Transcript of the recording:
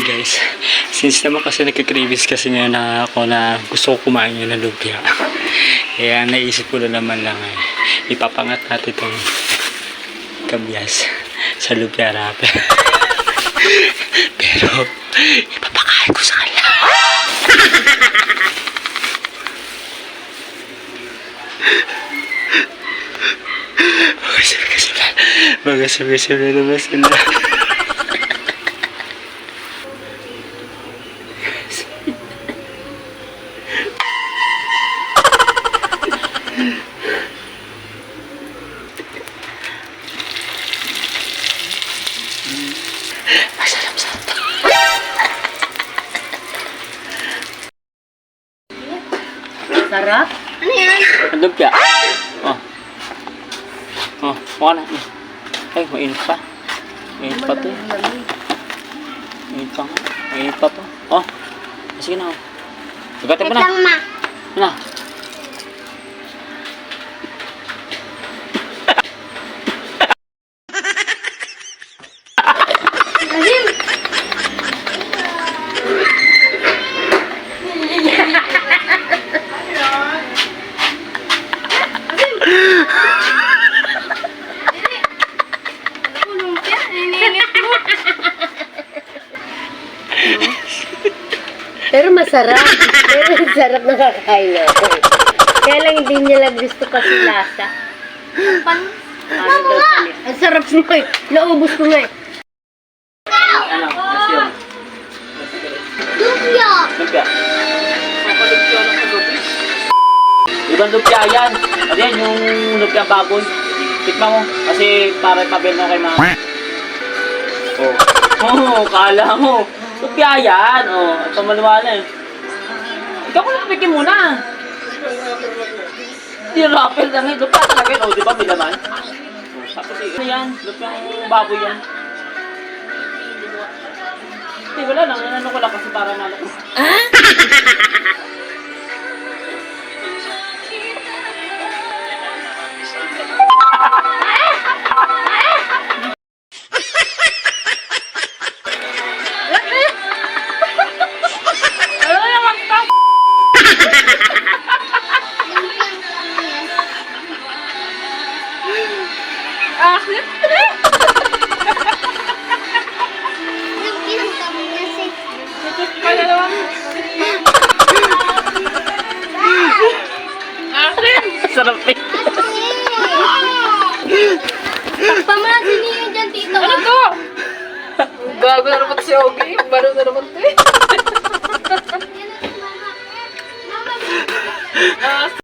guys, since naman kasi nagka-cravings kasi ngayon na ako na gusto ko kumain yun ng lumpia. Kaya naisip ko na naman lang ipapangat natin itong kabyas sa lumpia wrapper. Pero ipapakain ko sa kanya. Magasip-gasip na naman sila. Masarap-sarap to. Sarap? Ano yan? Ang lumpia. Mukha na. Ay, mainit pa. Mainit pa to. Mainit pa nga. Mainit pa to. Sige na. Sugatin mo na. Itang ma. Na. Pero masarap. Pero masarap na kakain ako. Kaya lang hindi niya lang gusto kasi lasa. Ang sarap mo eh. Naubos ko nga eh. Ano? Kasi yun. Lumpia! Lumpia. Lumpia lang sa lumpia. Ibang lumpia yan. At yan, yung lumpia baboy. Tikman mo. Kasi para ipabel mo kay mga... Kala mo. Lumpia yan. Ito maluwala eh. Ikaw ko lang pikin muna. Hindi rapper lang eh. Lumpia talaga yun. Di ba may laman? Tapos ano yan? Lumpia baboy yan. Hindi, wala lang. Ano ko lang kasi para nalo ko. Sarap eh. Pamasin niyo dyan, tito. Ano to? Gago na naman si Ogie. Baro na naman to eh.